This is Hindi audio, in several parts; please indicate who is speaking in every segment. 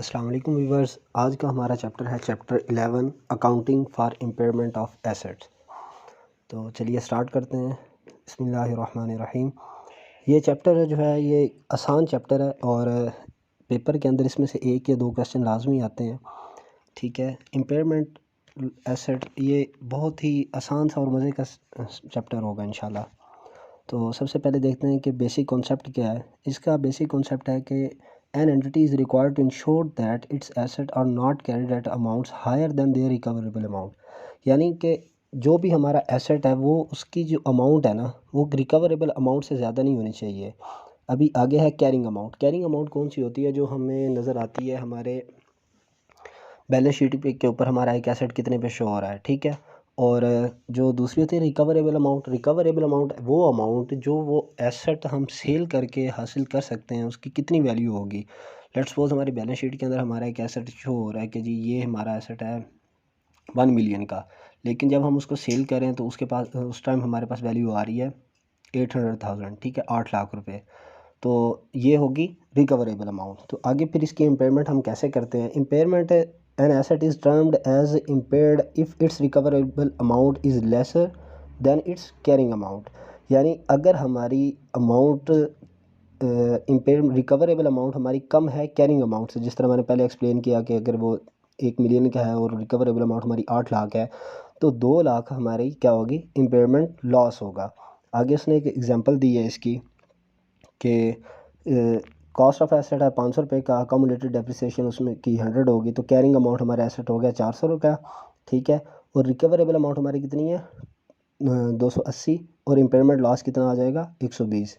Speaker 1: अस्सलाम वालेकुम व्यूवर्स। आज का हमारा चैप्टर है chapter 11 accounting for impairment of assets. तो चलिए स्टार्ट करते हैं। बिस्मिल्लाहिर्रहमानिर्रहीम। ये चैप्टर जो है ये आसान चैप्टर है और पेपर के अंदर इसमें से एक या दो क्वेश्चन लाजमी आते हैं। ठीक है, इम्पेयरमेंट एसेट ये बहुत ही आसान सा और मज़े का चैप्टर होगा इंशाल्लाह। तो सबसे पहले देखते हैं कि बेसिक कॉन्सेप्ट क्या है। इसका बेसिक कॉन्सेप्ट है कि an entity is required to ensure that its asset are not carried at amounts higher than their recoverable amount. यानी कि जो भी हमारा एसेट है वो उसकी जो अमाउंट है ना वो रिकवरेबल अमाउंट से ज़्यादा नहीं होनी चाहिए। अभी आगे है कैरिंग अमाउंट। कैरिंग अमाउंट कौन सी होती है? जो हमें नज़र आती है हमारे बैलेंस शीट पे के ऊपर हमारा एक एसेट कितने पे शो हो रहा है। ठीक है, और जो दूसरी होती है रिकवरेबल अमाउंट। रिकवरेबल अमाउंट वो अमाउंट जो वो एसेट हम सेल करके हासिल कर सकते हैं, उसकी कितनी वैल्यू होगी। लेट्स सपोज हमारी बैलेंस शीट के अंदर हमारा एक एसेट शो हो रहा है कि जी ये हमारा एसेट है 1 मिलियन का, लेकिन जब हम उसको सेल करें तो उसके पास उस टाइम हमारे पास वैल्यू आ रही है 800,000। ठीक है, 8 लाख रुपए। तो ये होगी रिकवरेबल अमाउंट। तो आगे फिर इसकी इम्पेयरमेंट हम कैसे करते हैं? Impairment an asset is termed as impaired if its recoverable amount is lesser than its carrying amount. यानी अगर हमारी अमाउंट इम्पेयर रिकवरेबल अमाउंट हमारी कम है कैरिंग अमाउंट से, जिस तरह मैंने पहले एक्सप्लेन किया कि अगर वो 1 मिलियन का है और रिकवरेबल अमाउंट हमारी 8 लाख है तो 2 लाख हमारी क्या होगी? इम्पेयरमेंट लॉस होगा। आगे उसने एक एग्जांपल दी है इसकी कि कॉस्ट ऑफ एसेट है 500 रुपये का, अकोमोडेटेड डेप्रिसिएशन उसमें की 100 होगी, तो कैरिंग अमाउंट हमारा एसेट हो गया 400 रुपया। ठीक है, और रिकवरेबल अमाउंट हमारी कितनी है? 280, और इम्पेयरमेंट लॉस कितना आ जाएगा? 120।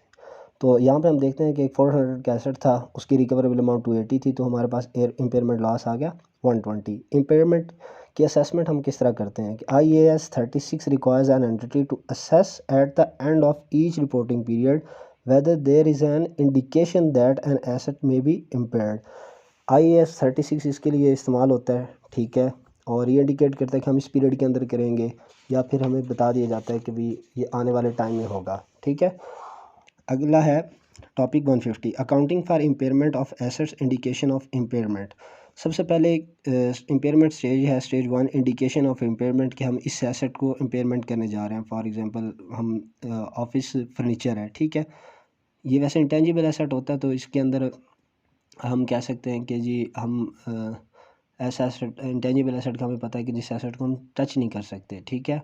Speaker 1: तो यहाँ पे हम देखते हैं कि एक 400 का एसेट था, उसकी रिकवरेबल अमाउंट 280 थी, तो हमारे पास इम्पेयरमेंट लॉस आ गया 120। इम्पेयरमेंट की असेसमेंट हम किस तरह करते हैं कि IAS 36 requires an entity to assess at the end of each reporting period whether there is an indication that an asset may be impaired। IAS 36 इसके लिए इस्तेमाल होता है। ठीक है, और ये इंडिकेट करता है कि हम इस पीरियड के अंदर करेंगे या फिर हमें बता दिया जाता है कि भी ये आने वाले टाइम में होगा। ठीक है, अगला है topic 150 accounting for impairment of assets, indication of impairment. सबसे पहले इम्पेयरमेंट स्टेज है स्टेज 1, इंडिकेशन ऑफ इम्पेयरमेंट कि हम इस एसेट को इम्पेयरमेंट करने जा रहे हैं। फॉर एग्जांपल हम ऑफिस फर्नीचर है। ठीक है, ये वैसे इंटेंजिबल एसेट होता है, तो इसके अंदर हम कह सकते हैं कि जी हम ऐसा एसेट इंटेंजिबल एसेट का हमें पता है कि जिस एसेट को हम टच नहीं कर सकते। ठीक है,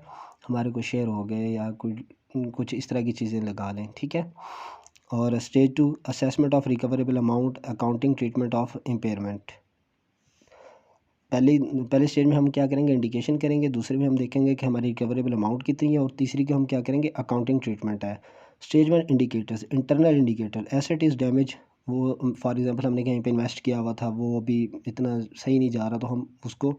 Speaker 1: हमारे कोई शेयर हो गए या कुछ इस तरह की चीज़ें लगा लें। ठीक है, और stage 2 assessment of recoverable amount, accounting treatment of impairment. पहले स्टेज में हम क्या करेंगे? इंडिकेशन करेंगे, दूसरे में हम देखेंगे कि हमारी रिकवरेबल अमाउंट कितनी है, और तीसरी को हम क्या करेंगे? अकाउंटिंग ट्रीटमेंट है। Stage 1 indicators, internal indicator, asset is damage. वो फॉर एग्जांपल हमने कहीं पे इन्वेस्ट किया हुआ था, वो अभी इतना सही नहीं जा रहा, तो हम उसको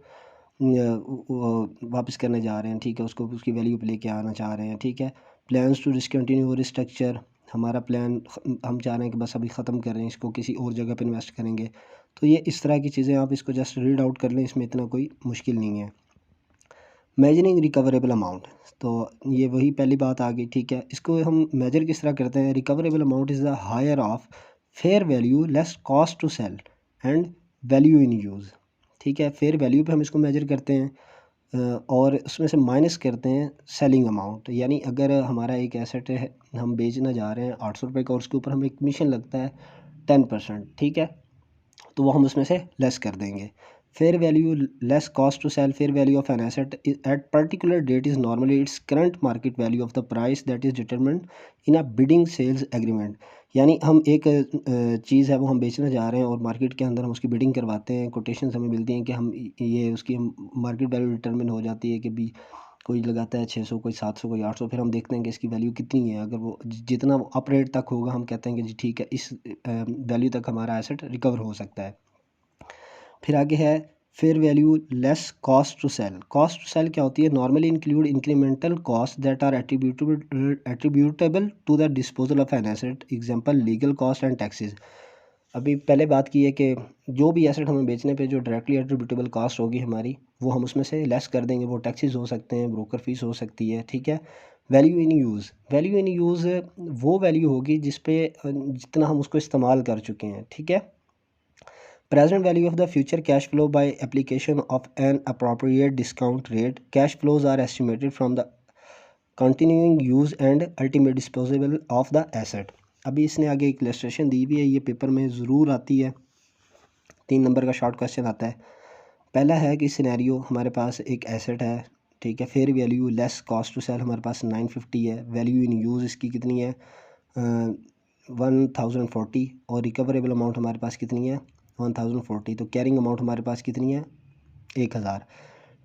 Speaker 1: वापस करने जा रहे हैं। ठीक है, उसको उसकी वैल्यू पे लेके आना चाह रहे हैं। ठीक है, प्लान्स टू डिसकंटिन्यू रिस्ट्रक्चर, हमारा प्लान हम चाह रहे हैं कि बस अभी ख़त्म कर रहे हैं इसको, किसी और जगह पे इन्वेस्ट करेंगे। तो ये इस तरह की चीज़ें आप इसको जस्ट रीड आउट कर लें, इसमें इतना कोई मुश्किल नहीं है। मेजरिंग रिकवरेबल अमाउंट, तो ये वही पहली बात आ गई। ठीक है, इसको हम मेजर किस तरह करते हैं? Recoverable amount is the higher of fair value less cost to sell and value in use. ठीक है, फेयर वैल्यू पे हम इसको मेजर करते हैं और उसमें से माइनस करते हैं सेलिंग अमाउंट। यानी अगर हमारा एक एसेट है, हम बेचना जा रहे हैं 800 रुपये का, और उसके ऊपर हमें कमीशन लगता है 10%। ठीक है, तो वो हम उसमें से लेस कर देंगे। Fair value less cost to sell fair value of an asset at particular date is normally its current market value of the price that is determined in a bidding sales agreement. यानी हम एक चीज़ है वो हम बेचना जा रहे हैं और मार्केट के अंदर हम उसकी बिडिंग करवाते हैं, कोटेशंस हमें मिलती हैं कि हम ये उसकी मार्केट वैल्यू डिटरमिन हो जाती है कि भी कोई लगाता है 600, कोई 700, कोई 800। फिर हम देखते हैं कि इसकी वैल्यू कितनी है। अगर वो जितना अप रेट तक होगा हम कहते हैं कि जी ठीक है, इस वैल्यू तक हमारा एसेट रिकवर हो सकता है। फिर आगे है fair value less cost to sell. Cost to sell क्या होती है? Normally include incremental cost that are attributable to the disposal of an asset, example legal cost and taxes. अभी पहले बात की है कि जो भी एसेट हमें बेचने पे जो डायरेक्टली एट्रीब्यूटेबल कॉस्ट होगी हमारी, वो हम उसमें से लेस कर देंगे। वो टैक्सेस हो सकते हैं, ब्रोकर फीस हो सकती है। ठीक है, value in use, value in use वो वैल्यू होगी जिस पे जितना हम उसको इस्तेमाल कर चुके हैं। ठीक है, Present value of the future cash flow by application of an appropriate discount rate. Cash flows are estimated from the continuing use and ultimate disposal of the asset. अभी इसने आगे एक इलस्ट्रेशन दी हुई है, ये पेपर में ज़रूर आती है, 3 नंबर का शॉर्ट क्वेश्चन आता है। पहला है कि सिनेरियो हमारे पास एक एसेट है, ठीक है, fair value less cost to sell हमारे पास 950 है, वैल्यू इन यूज़ इसकी कितनी है 1040 और रिकवरेबल अमाउंट हमारे पास कितनी है 1040, तो कैरिंग अमाउंट हमारे पास कितनी है 1000,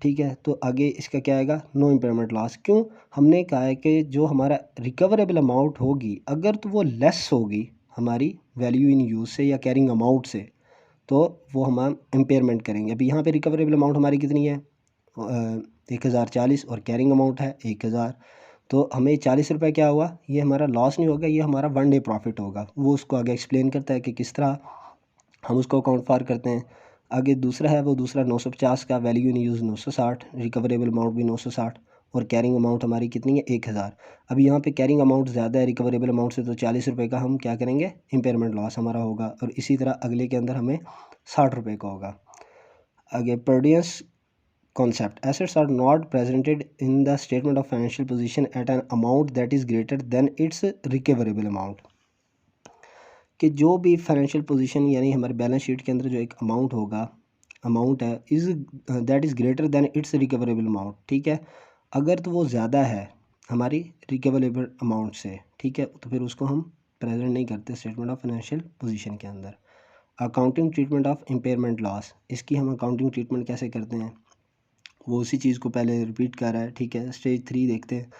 Speaker 1: ठीक है। तो आगे इसका क्या आएगा, नो इम्पेयरमेंट लॉस। क्यों, हमने कहा है कि जो हमारा रिकवरेबल अमाउंट होगी अगर तो वो लेस होगी हमारी वैल्यू इन यूज़ से या कैरिंग अमाउंट से, तो वो हम इम्पेयरमेंट करेंगे। अभी यहाँ पे रिकवरेबल अमाउंट हमारी कितनी है 1040 और कैरिंग अमाउंट है 1000, तो हमें 40 रुपये क्या हुआ, ये हमारा लॉस नहीं होगा, ये हमारा 1 डे प्रॉफिट होगा। वो उसको आगे एक्सप्लेन करता है कि किस तरह हम उसको अकाउंट फॉर करते हैं। आगे दूसरा है, वो दूसरा 950 का, value in use 960, recoverable amount भी 960 और कैरिंग अमाउंट हमारी कितनी है 1000। अभी यहाँ पे कैरिंग अमाउंट ज़्यादा है रिकवरेबल अमाउंट से, तो 40 रुपये का हम क्या करेंगे इम्पेयरमेंट लॉस हमारा होगा, और इसी तरह अगले के अंदर हमें 60 रुपये का होगा। आगे prudence concept. Assets are not presented in the statement of financial position at an amount that is greater than its recoverable amount. कि जो भी फाइनेंशियल पोजीशन यानी हमारे बैलेंस शीट के अंदर जो एक अमाउंट होगा, अमाउंट है is that is greater than it's recoverable amount, ठीक है, अगर तो वो ज़्यादा है हमारी रिकवरेबल अमाउंट से, ठीक है, तो फिर उसको हम प्रेजेंट नहीं करते स्टेटमेंट ऑफ फाइनेंशियल पोजीशन के अंदर। Accounting treatment of impairment loss, इसकी हम अकाउंटिंग ट्रीटमेंट कैसे करते हैं, वो उसी चीज़ को पहले रिपीट कर रहा है, ठीक है। स्टेज 3 देखते हैं।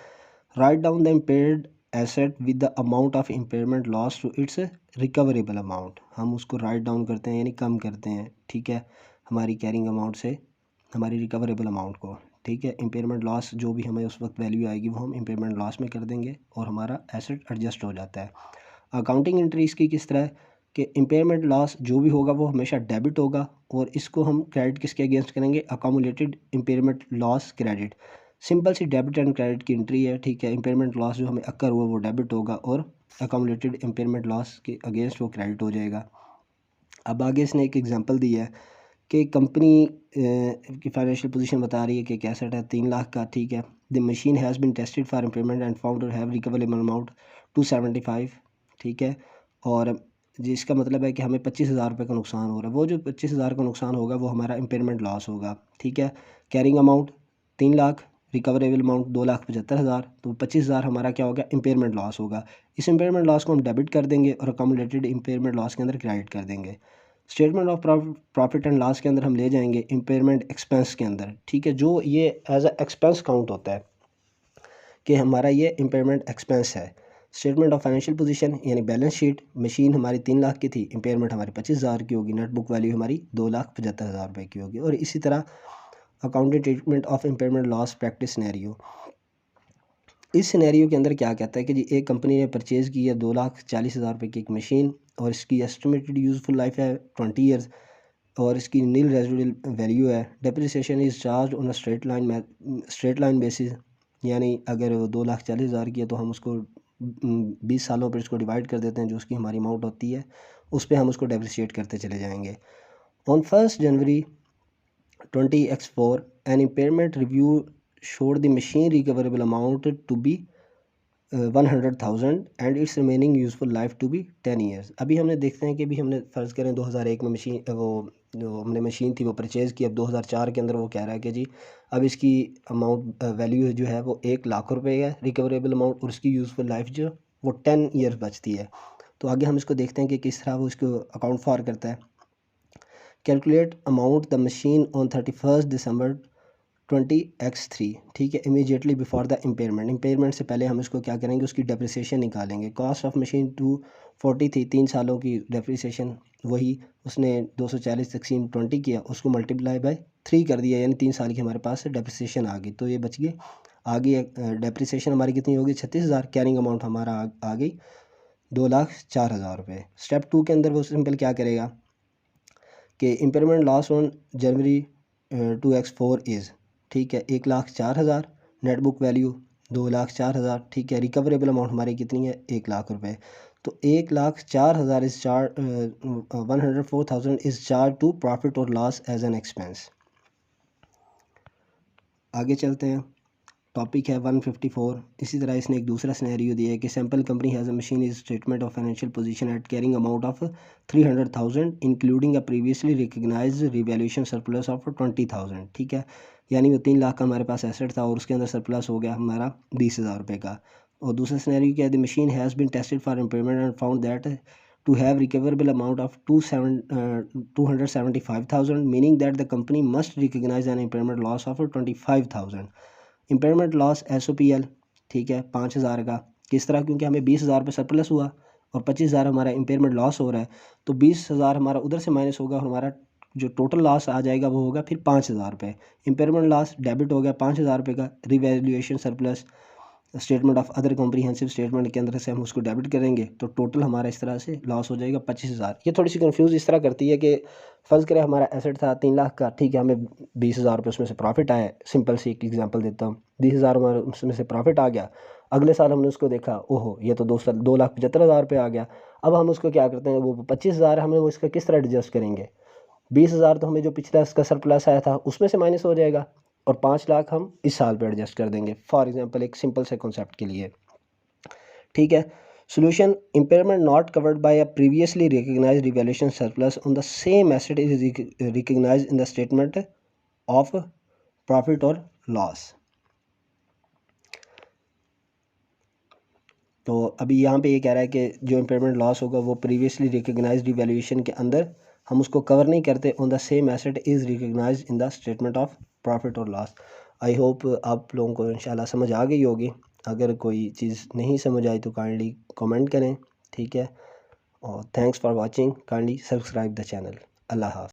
Speaker 1: Write down the impaired asset with the amount of impairment loss to its recoverable amount, हम उसको राइट डाउन करते हैं यानी कम करते हैं, ठीक है, हमारी कैरिंग अमाउंट से हमारी रिकवरेबल अमाउंट को, ठीक है। इम्पेयरमेंट लॉस जो भी हमें उस वक्त वैल्यू आएगी वो हम इम्पेयरमेंट लॉस में कर देंगे और हमारा एसेट एडजस्ट हो जाता है। अकाउंटिंग एंट्रीज की किस तरह कि इम्पेयरमेंट लॉस जो भी होगा वो हमेशा डेबिट होगा, और इसको हम क्रेडिट किसके अगेंस्ट करेंगे, accumulated impairment loss credit. Simple सी डेबिट एंड क्रेडिट की एंट्री है, ठीक है। इम्पेयरमेंट लॉस जो हमें अक्कर हुआ वो डेबिट होगा और अकामुलेटेड इम्पेयरमेंट लॉस के अगेंस्ट वो क्रेडिट हो जाएगा। अब आगे इसने एक एग्जांपल दिया है कि कंपनी की फाइनेंशियल पोजीशन बता रही है कि एक एसेट है 3 लाख का, ठीक है। The machine has been tested for impairment and found to have recoverable amount 275, ठीक है, और जिसका मतलब है कि हमें 25,000 रुपये का नुकसान हो रहा है। वो जो 25,000 का नुकसान होगा वो हमारा इम्पेयरमेंट लॉस होगा, ठीक है। Carrying amount 3 lakh, recoverable amount 2,75,000, तो 25,000 हमारा क्या होगा इम्पेयरमेंट लॉस होगा। इस इम्पेयरमेंट लॉस को हम डेबिट कर देंगे और अकामुलेटेड इम्पेयरमेंट लॉस के अंदर क्रेडिट कर देंगे। Statement of profit and loss के अंदर हम ले जाएंगे इम्पेयरमेंट एक्सपेंस के अंदर, ठीक है, जो ये एज अ एक्सपेंस काउंट होता है कि हमारा ये इम्पेयरमेंट एक्सपेंस है। स्टेटमेंट ऑफ फाइनेंशियल पोजीशन यानी बैलेंस शीट, मशीन हमारी 3 लाख की थी, इम्पेयरमेंट हमारी 25,000 की होगी, नेट बुक वैल्यू हमारी 2,75,000 रुपये की होगी। और इसी तरह accounting treatment of impairment loss practice scenario, इस सिनेरियो के अंदर क्या कहता है कि जी एक कंपनी ने परचेज़ की है 2,40,000 रुपये की एक मशीन, और इसकी एस्टिमेटेड यूज़फुल लाइफ है 20 ईयर्स, और इसकी नील रेजिडुअल वैल्यू है। Depreciation is charge on a straight line basis, यानी अगर वो 2,40,000 की है तो हम उसको 20 सालों पर इसको डिवाइड कर देते हैं, जो उसकी हमारी अमाउंट होती है उस पर हम उसको डेप्रिशिएट करते चले जाएंगे। On 1 January 20x4 an impairment review showed the machine recoverable amount to be 100,000 and its remaining useful life to be 10 years. अभी हमने देखते हैं कि अभी हमने फ़र्ज़ करें 2001 में मशीन वो जो हमने मशीन थी वो परचेज़ की, अब 2004 के अंदर वो कह रहा है कि जी अब इसकी अमाउंट वैल्यू जो है वो 1 लाख रुपए है रिकवरेबल अमाउंट, और उसकी यूज़फुल लाइफ जो वो 10 ईयर्स बचती है। तो आगे हम इसको देखते हैं कि किस तरह वो इसको अकाउंट फॉर करता है। Calculate amount the machine on 31 December 20x3, ठीक है, immediately before the impairment, impairment से पहले हम इसको क्या करेंगे उसकी डेप्रिसिएशन निकालेंगे। कॉस्ट ऑफ मशीन 240 थी, 3 सालों की डेप्रिसिएशन, वही उसने 240 तकसीम 20 किया, उसको मल्टीप्लाई बाय 3 कर दिया, यानी 3 साल की हमारे पास डेप्रिसिएशन आ गई, तो ये बच गई। आगे डेप्रिसिएशन हमारी कितनी होगी 36,000, कैरिंग अमाउंट हमारा आ गई 2,04,000 रुपये। स्टेप 2 के अंदर वो सिंपल क्या करेगा कि impairment loss on January 2x4 is, ठीक है, 1,04,000, नेट बुक वैल्यू 2,04,000, ठीक है, रिकवरेबल अमाउंट हमारी कितनी है 1 लाख रुपए। तो 1,04,000 is charge 104,000 is charge to profit और लॉस एज एन एक्सपेंस। आगे चलते हैं, टॉपिक है 154। इसी तरह इसने एक दूसरा सिनेरियो दिया है कि sample company has a machine is statement of financial position at carrying amount of 300,000 including a previously recognise revaluation surplus of 20,000। ठीक है, यानी वो 3 लाख का हमारे पास एसेट था और उसके अंदर सरप्लस हो गया हमारा 20,000 रुपये का। और दूसरा सिनेरियो क्या है, the machine has been tested for impairment and found that to have recoverable amount of 275,000, meaning that the company must recognize an impairment loss of 25,000। Impairment loss SOPL, ठीक है, 5,000 का। किस तरह, क्योंकि हमें 20,000 पे सरप्लस हुआ और 25,000 हमारा इम्पेयरमेंट लॉस हो रहा है, तो 20,000 हमारा उधर से माइनस होगा और हमारा जो टोटल लॉस आ जाएगा वो होगा फिर 5,000 रुपये। इम्पेयरमेंट लॉस डेबिट हो गया 5,000 रुपये का, revaluation surplus statement of other comprehensive statement के अंदर से हम उसको डेबिट करेंगे तो टोटल हमारा इस तरह से लॉस हो जाएगा 25,000। ये थोड़ी सी कंफ्यूज इस तरह करती है कि फ़र्ज़ करें हमारा एसेट था 3 लाख का, ठीक है, हमें 20,000 रुपये उसमें से प्रॉफिट आया। सिंपल सी एक एग्जांपल देता हूँ, 20,000 हमारे उसमें से प्रॉफिट आ गया। अगले साल हमने उसको देखा, ओहो ये तो 2,75,000 रुपये आ गया। अब हम उसको क्या करते हैं, वो 25,000 हमें वो इसका किस तरह एडजस्ट करेंगे। 20,000 तो हमें जो पिछला इसका सरप्लस आया था उसमें से माइनस हो जाएगा और 5 लाख हम इस साल पे एडजस्ट कर देंगे, फॉर एग्जांपल एक सिंपल से कॉन्सेप्ट के लिए। ठीक है, solution impairment not covered by a previously recognized revaluation surplus on the same asset is recognized in the statement of profit or loss। तो अभी यहाँ पे ये कह रहा है कि जो इम्पेयरमेंट लॉस होगा वो प्रीवियसली रिकग्नाइज्ड रिवैल्यूएशन के अंदर हम उसको कवर नहीं करते, on the same asset is recognised in the statement of profit और लॉस। आई होप आप लोगों को इंशाल्लाह समझ आ गई होगी। अगर कोई चीज़ नहीं समझ आई तो काइंडली कमेंट करें, ठीक है। और thanks for watching, kindly subscribe the channel. अल्लाह हाफ़िज़।